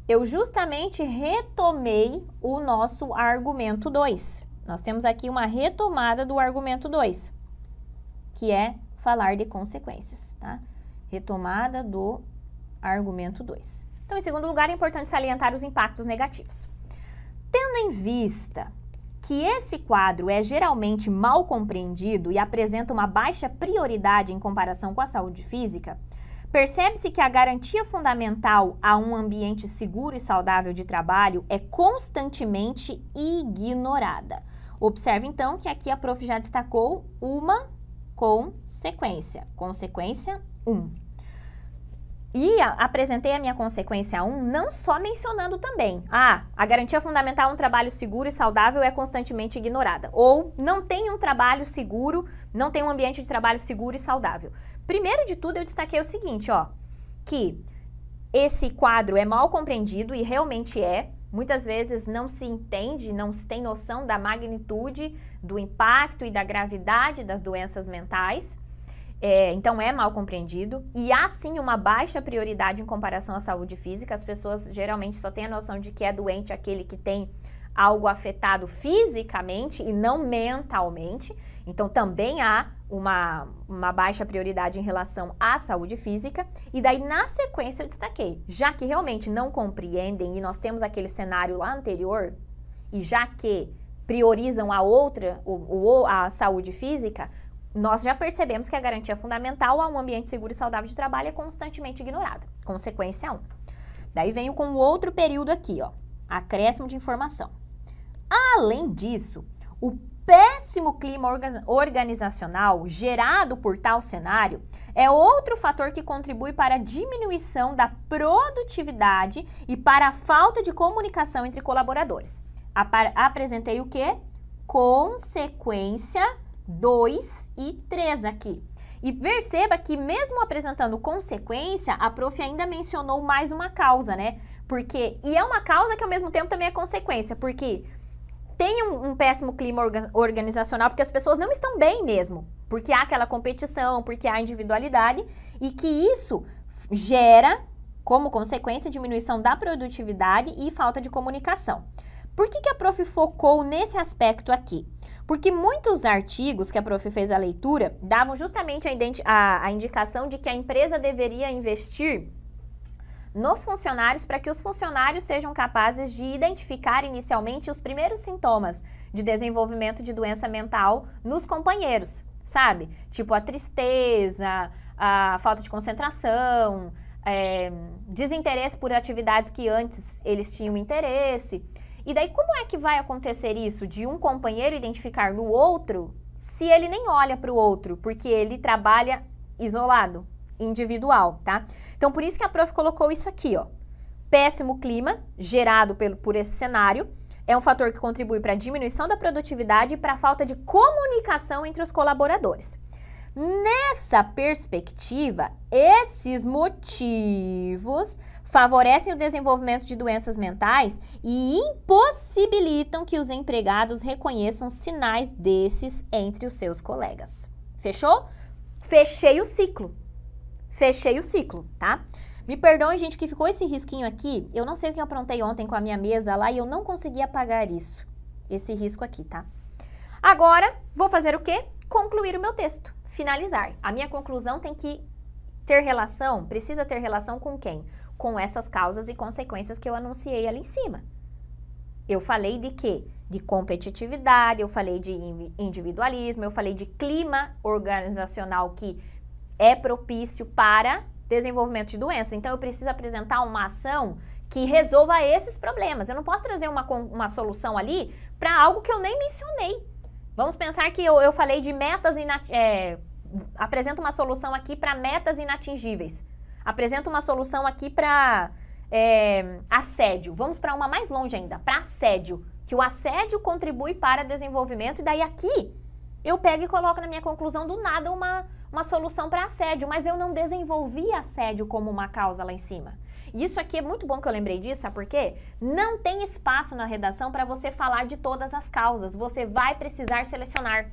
Eu justamente retomei o nosso argumento 2. Nós temos aqui uma retomada do argumento 2, que é falar de consequências, tá? Retomada do argumento 2. Então, em segundo lugar, é importante salientar os impactos negativos. Tendo em vista que esse quadro é geralmente mal compreendido e apresenta uma baixa prioridade em comparação com a saúde física, percebe-se que a garantia fundamental a um ambiente seguro e saudável de trabalho é constantemente ignorada. Observe, então, que aqui a prof já destacou uma consequência. Consequência 1. E apresentei a minha consequência 1 não só mencionando também. A garantia fundamental a um trabalho seguro e saudável é constantemente ignorada. Ou não tem um trabalho seguro, não tem um ambiente de trabalho seguro e saudável. Primeiro de tudo, eu destaquei o seguinte, ó, que esse quadro é mal compreendido e realmente é. Muitas vezes não se entende, não se tem noção da magnitude, do impacto e da gravidade das doenças mentais. Então é mal compreendido. E há sim uma baixa prioridade em comparação à saúde física. As pessoas geralmente só têm a noção de que é doente aquele que tem algo afetado fisicamente e não mentalmente. Então também há uma baixa prioridade em relação à saúde física. E daí na sequência eu destaquei, já que realmente não compreendem e nós temos aquele cenário lá anterior, e já que priorizam a outra, a saúde física, nós já percebemos que a garantia fundamental a um ambiente seguro e saudável de trabalho é constantemente ignorada. Consequência 1. Daí venho com o outro período aqui, ó, acréscimo de informação. Além disso, o péssimo clima organizacional gerado por tal cenário é outro fator que contribui para a diminuição da produtividade e para a falta de comunicação entre colaboradores. Apresentei o quê? Consequência 2 e 3 aqui. E perceba que mesmo apresentando consequência, a prof ainda mencionou mais uma causa, né? E é uma causa que ao mesmo tempo também é consequência, porque tem um péssimo clima organizacional, porque as pessoas não estão bem mesmo, porque há aquela competição, porque há individualidade, e que isso gera, como consequência, diminuição da produtividade e falta de comunicação. Por que a prof focou nesse aspecto aqui? Porque muitos artigos que a prof fez a leitura davam justamente a indicação de que a empresa deveria investir nos funcionários para que os funcionários sejam capazes de identificar inicialmente os primeiros sintomas de desenvolvimento de doença mental nos companheiros, sabe? Tipo a tristeza, a falta de concentração, desinteresse por atividades que antes eles tinham interesse. E daí como é que vai acontecer isso de um companheiro identificar no outro se ele nem olha para o outro, porque ele trabalha isolado, individual, tá? Então por isso que a prof colocou isso aqui, ó. Péssimo clima gerado por esse cenário é um fator que contribui para a diminuição da produtividade e para a falta de comunicação entre os colaboradores. Nessa perspectiva, esses motivos favorecem o desenvolvimento de doenças mentais e impossibilitam que os empregados reconheçam sinais desses entre os seus colegas. Fechou? Fechei o ciclo. Fechei o ciclo, tá? Me perdoem, gente, que ficou esse risquinho aqui. Eu não sei o que eu aprontei ontem com a minha mesa lá e eu não consegui apagar isso. Esse risco aqui, tá? Agora, vou fazer o quê? Concluir o meu texto. Finalizar. A minha conclusão tem que ter relação, precisa ter relação com quem? Com essas causas e consequências que eu anunciei ali em cima. Eu falei de quê? De competitividade, eu falei de individualismo, eu falei de clima organizacional que é propício para desenvolvimento de doença. Então, eu preciso apresentar uma ação que resolva esses problemas. Eu não posso trazer uma solução ali para algo que eu nem mencionei. Vamos pensar que eu falei de metas, apresento uma solução aqui para metas inatingíveis. Apresento uma solução aqui para assédio. Vamos para uma mais longe ainda, para assédio. Que o assédio contribui para desenvolvimento e daí aqui eu pego e coloco na minha conclusão do nada uma solução para assédio, mas eu não desenvolvi assédio como uma causa lá em cima. E isso aqui é muito bom que eu lembrei disso, sabe por quê? Não tem espaço na redação para você falar de todas as causas, você vai precisar selecionar.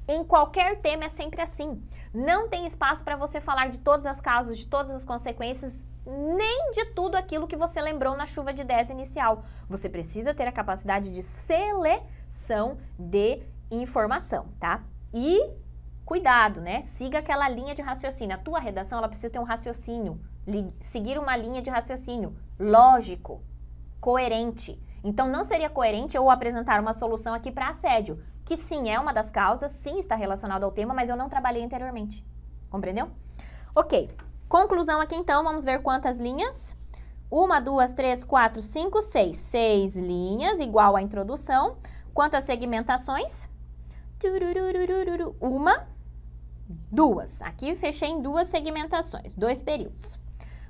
Em qualquer tema é sempre assim. Não tem espaço para você falar de todas as causas, de todas as consequências, nem de tudo aquilo que você lembrou na chuva de 10 inicial. Você precisa ter a capacidade de seleção de informação, tá? E cuidado, né? Siga aquela linha de raciocínio. A tua redação, ela precisa ter um raciocínio, seguir uma linha de raciocínio lógico, coerente. Então, não seria coerente eu apresentar uma solução aqui para assédio, que sim, é uma das causas, sim, está relacionado ao tema, mas eu não trabalhei anteriormente. Compreendeu? Ok. Conclusão aqui, então, vamos ver quantas linhas. 1, 2, 3, 4, 5, 6. 6 linhas, igual à introdução. Quantas segmentações? 1, 2. Aqui fechei em 2 segmentações, 2 períodos.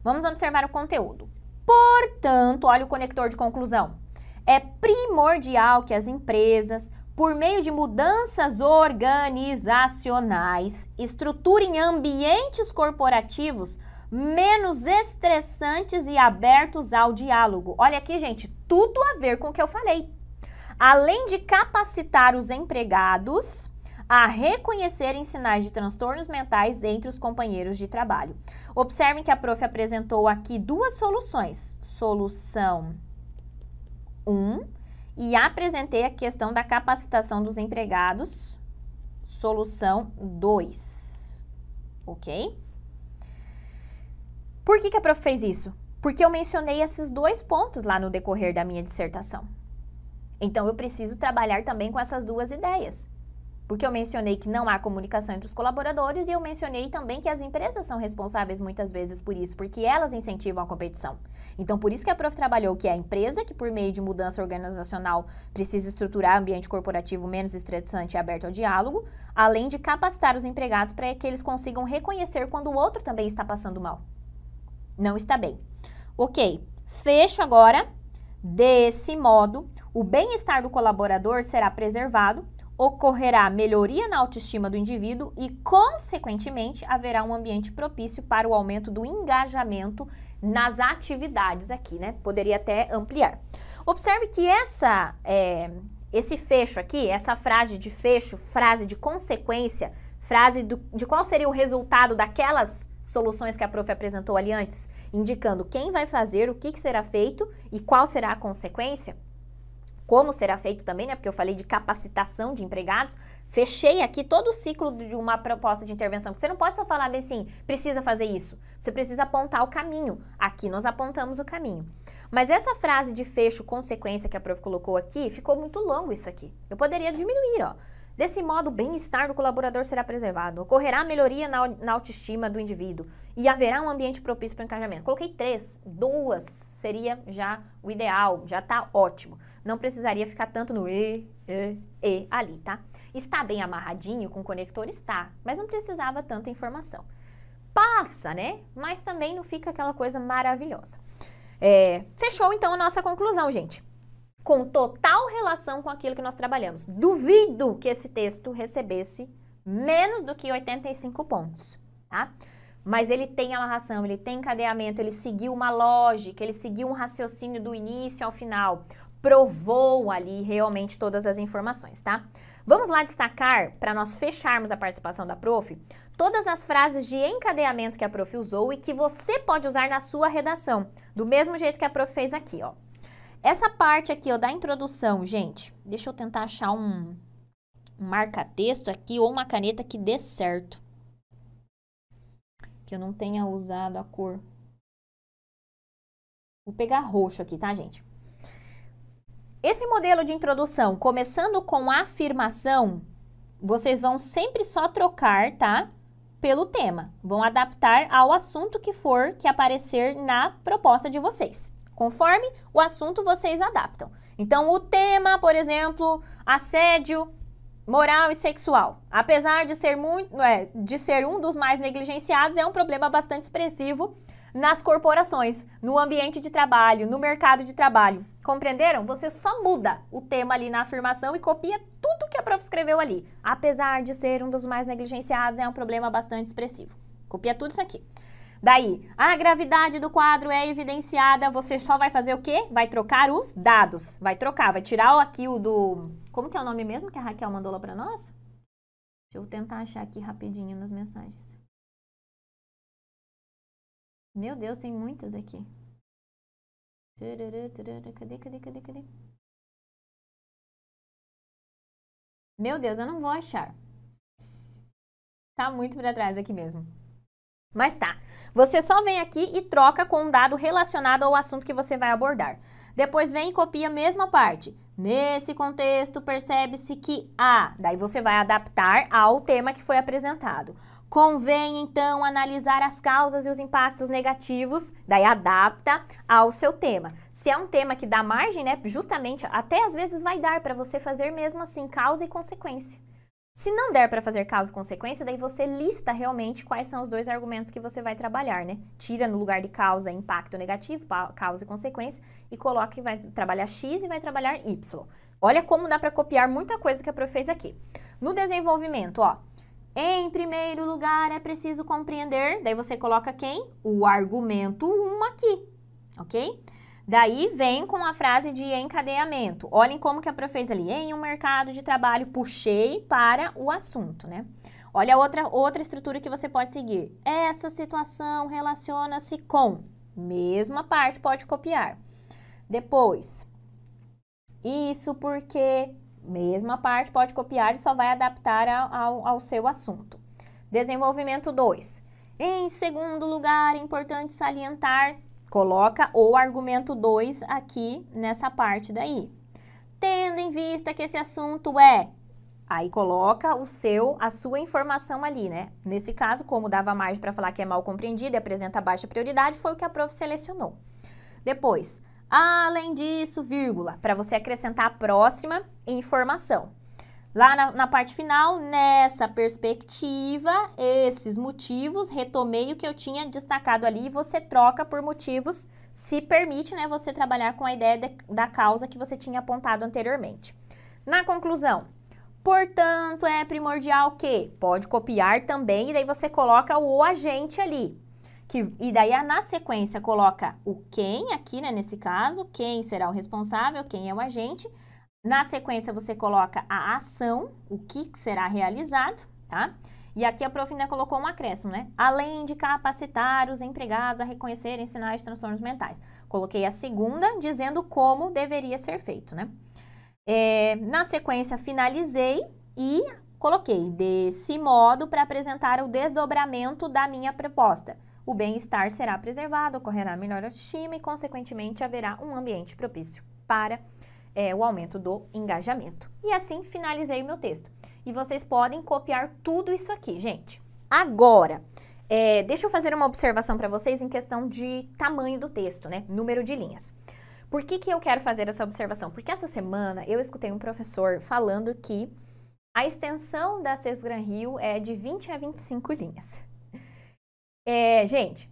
Vamos observar o conteúdo. Portanto, olha o conector de conclusão. É primordial que as empresas, por meio de mudanças organizacionais, estruturem ambientes corporativos menos estressantes e abertos ao diálogo. Olha aqui, gente, tudo a ver com o que eu falei. Além de capacitar os empregados a reconhecerem sinais de transtornos mentais entre os companheiros de trabalho. Observem que a prof apresentou aqui 2 soluções. Solução 1, e apresentei a questão da capacitação dos empregados. Solução 2. Ok? Por que a prof fez isso? Porque eu mencionei esses 2 pontos lá no decorrer da minha dissertação. Então, eu preciso trabalhar também com essas 2 ideias. Porque eu mencionei que não há comunicação entre os colaboradores e eu mencionei também que as empresas são responsáveis muitas vezes por isso, porque elas incentivam a competição. Então, por isso que a prof trabalhou que é a empresa que, por meio de mudança organizacional, precisa estruturar ambiente corporativo menos estressante e aberto ao diálogo, além de capacitar os empregados para que eles consigam reconhecer quando o outro também está passando mal. Não está bem. Ok, fecho agora. Desse modo, o bem-estar do colaborador será preservado, ocorrerá melhoria na autoestima do indivíduo e, consequentemente, haverá um ambiente propício para o aumento do engajamento nas atividades aqui, né? Poderia até ampliar. Observe que esse fecho aqui, essa frase de fecho, frase de consequência, frase de qual seria o resultado daquelas soluções que a prof apresentou ali antes, indicando quem vai fazer, o que será feito e qual será a consequência. como será feito também, né? Porque eu falei de capacitação de empregados. Fechei aqui todo o ciclo de uma proposta de intervenção, porque você não pode só falar assim, precisa fazer isso. Você precisa apontar o caminho. Aqui nós apontamos o caminho. Mas essa frase de fecho, consequência que a prof colocou aqui, ficou muito longo isso aqui. Eu poderia diminuir, ó. Desse modo, o bem-estar do colaborador será preservado, ocorrerá melhoria na autoestima do indivíduo e haverá um ambiente propício para o engajamento. Coloquei 3, 2 seria já o ideal, já tá ótimo. Não precisaria ficar tanto no e ali, tá? Está bem amarradinho com o conector? Está, mas não precisava tanta informação. Passa, né? Mas também não fica aquela coisa maravilhosa. Fechou então a nossa conclusão, gente. Com total relação com aquilo que nós trabalhamos. Duvido que esse texto recebesse menos do que 85 pontos, tá? Mas ele tem amarração, ele tem encadeamento, ele seguiu uma lógica, ele seguiu um raciocínio do início ao final, provou ali realmente todas as informações, tá? Vamos lá destacar, para nós fecharmos a participação da prof, todas as frases de encadeamento que a prof usou e que você pode usar na sua redação, do mesmo jeito que a prof fez aqui, ó. Essa parte aqui, ó, da introdução, gente, deixa eu tentar achar um marca-texto aqui ou uma caneta que dê certo. Que eu não tenha usado a cor. Vou pegar roxo aqui, tá, gente? Esse modelo de introdução, começando com a afirmação, vocês vão sempre só trocar, tá? Pelo tema. Vão adaptar ao assunto que aparecer na proposta de vocês. Conforme o assunto, vocês adaptam. Então, o tema, por exemplo, assédio moral e sexual. Apesar de ser um dos mais negligenciados, é um problema bastante expressivo nas corporações, no ambiente de trabalho, no mercado de trabalho. Compreenderam? Você só muda o tema ali na afirmação e copia tudo que a prof escreveu ali. Apesar de ser um dos mais negligenciados, é um problema bastante expressivo. Copia tudo isso aqui. Daí, a gravidade do quadro é evidenciada, você só vai fazer o quê? Vai trocar os dados. Vai trocar, vai tirar aqui o do... Como que é o nome mesmo que a Raquel mandou lá pra nós? Deixa eu tentar achar aqui rapidinho nas mensagens. Meu Deus, tem muitas aqui. Cadê? Meu Deus, eu não vou achar. Tá muito pra trás aqui mesmo. Mas tá, você só vem aqui e troca com um dado relacionado ao assunto que você vai abordar. Depois vem e copia a mesma parte. Nesse contexto, percebe-se que daí você vai adaptar ao tema que foi apresentado. Convém, então, analisar as causas e os impactos negativos, daí adapta ao seu tema. Se é um tema que dá margem, né, justamente, até às vezes vai dar para você fazer mesmo assim, causa e consequência. Se não der para fazer causa e consequência, daí você lista realmente quais são os dois argumentos que você vai trabalhar, né? Tira no lugar de causa impacto negativo, causa e consequência, e coloca que vai trabalhar X e vai trabalhar Y. Olha como dá para copiar muita coisa que a prof fez aqui. No desenvolvimento, ó, em primeiro lugar é preciso compreender, daí você coloca quem? O argumento 1 aqui, ok? Daí vem com a frase de encadeamento. Olhem como que a prof fez ali. Em um mercado de trabalho, puxei para o assunto, né? Olha a outra estrutura que você pode seguir. Essa situação relaciona-se com. Mesma parte, pode copiar. Depois, isso porque. Mesma parte, pode copiar e só vai adaptar ao seu assunto. Desenvolvimento 2. Em segundo lugar, é importante salientar. Coloca o argumento 2 aqui nessa parte daí. Tendo em vista que esse assunto aí coloca a sua informação ali, né? Nesse caso, como dava margem para falar que é mal compreendido e apresenta baixa prioridade, foi o que a prof selecionou. Depois, além disso, vírgula, para você acrescentar a próxima informação. Lá na parte final, nessa perspectiva, esses motivos, retomei o que eu tinha destacado ali e você troca por motivos, se permite, né, você trabalhar com a ideia da causa que você tinha apontado anteriormente. Na conclusão, portanto, é primordial que pode copiar também e daí você coloca o agente ali. E daí, na sequência, coloca o quem aqui, né, nesse caso, quem será o responsável, quem é o agente. Na sequência, você coloca a ação, o que será realizado, tá? E aqui a prof ainda colocou um acréscimo, né? Além de capacitar os empregados a reconhecerem sinais de transtornos mentais. Coloquei a segunda, dizendo como deveria ser feito, né? Na sequência, finalizei e coloquei desse modo para apresentar o desdobramento da minha proposta. O bem-estar será preservado, ocorrerá melhor autoestima e, consequentemente, haverá um ambiente propício para o aumento do engajamento. E assim, finalizei o meu texto. E vocês podem copiar tudo isso aqui, gente. Agora, deixa eu fazer uma observação para vocês em questão de tamanho do texto, né? Número de linhas. Por que eu quero fazer essa observação? Porque essa semana eu escutei um professor falando que a extensão da Sesgran Rio é de 20 a 25 linhas. Gente,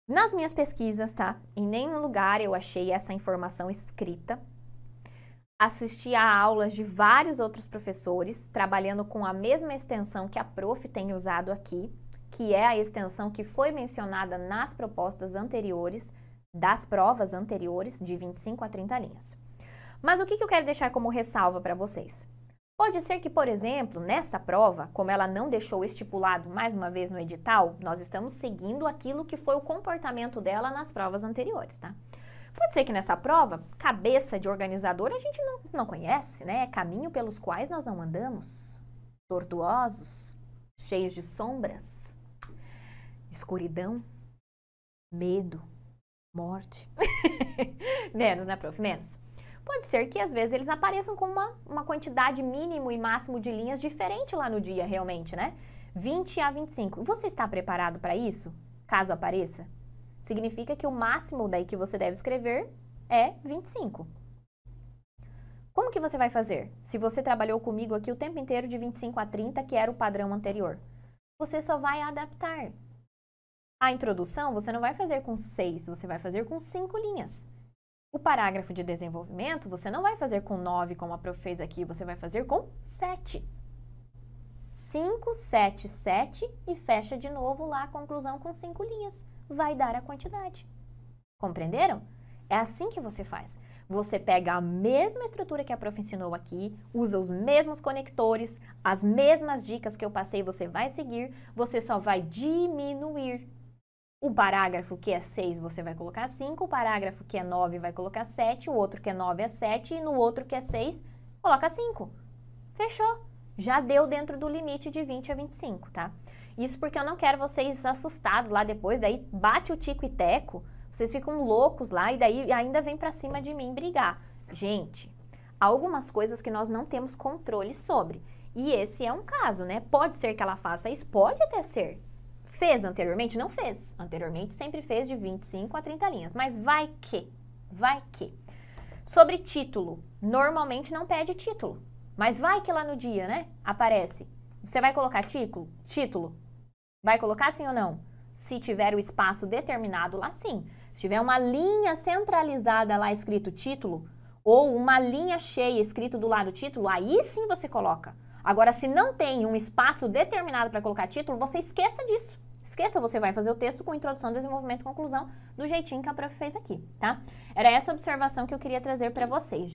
nas minhas pesquisas, tá? Em nenhum lugar eu achei essa informação escrita. Assisti a aulas de vários outros professores trabalhando com a mesma extensão que a prof tem usado aqui, que é a extensão que foi mencionada nas propostas anteriores, das provas anteriores, de 25 a 30 linhas. Mas o que eu quero deixar como ressalva para vocês? Pode ser que, por exemplo, nessa prova, como ela não deixou estipulado mais uma vez no edital, nós estamos seguindo aquilo que foi o comportamento dela nas provas anteriores, tá? Pode ser que nessa prova, cabeça de organizador a gente não conhece, né? Caminho pelos quais nós não andamos, tortuosos, cheios de sombras, escuridão, medo, morte. Menos, né, prof? Menos. Pode ser que às vezes eles apareçam com uma quantidade mínimo e máximo de linhas diferente lá no dia, realmente, né? 20 a 25. Você está preparado para isso? Caso apareça? Significa que o máximo daí que você deve escrever é 25. Como que você vai fazer? Se você trabalhou comigo aqui o tempo inteiro de 25 a 30, que era o padrão anterior, você só vai adaptar. A introdução você não vai fazer com 6, você vai fazer com 5 linhas. O parágrafo de desenvolvimento você não vai fazer com 9, como a prof fez aqui, você vai fazer com 7. 5, 7, 7 e fecha de novo lá a conclusão com 5 linhas. Vai dar a quantidade. Compreenderam? É assim que você faz. Você pega a mesma estrutura que a prof ensinou aqui, usa os mesmos conectores, as mesmas dicas que eu passei, você vai seguir, você só vai diminuir. O parágrafo que é 6 você vai colocar 5, o parágrafo que é 9 vai colocar 7, o outro que é 9 é 7 e no outro que é 6 coloca 5. Fechou. Já deu dentro do limite de 20 a 25, tá? Isso porque eu não quero vocês assustados lá depois, daí bate o tico e teco, vocês ficam loucos lá e daí ainda vem pra cima de mim brigar. Gente, há algumas coisas que nós não temos controle sobre. E esse é um caso, né? Pode ser que ela faça isso, pode até ser. Fez anteriormente? Não fez. Anteriormente sempre fez de 25 a 30 linhas, mas vai que. Sobre título, normalmente não pede título, mas vai que lá no dia, né, aparece. Você vai colocar título? Vai colocar sim ou não? Se tiver o espaço determinado lá, sim. Se tiver uma linha centralizada lá escrito título, ou uma linha cheia escrito do lado título, aí sim você coloca. Agora, se não tem um espaço determinado para colocar título, você esqueça disso. Esqueça, você vai fazer o texto com introdução, desenvolvimento e conclusão do jeitinho que a prof fez aqui, tá? Era essa observação que eu queria trazer para vocês.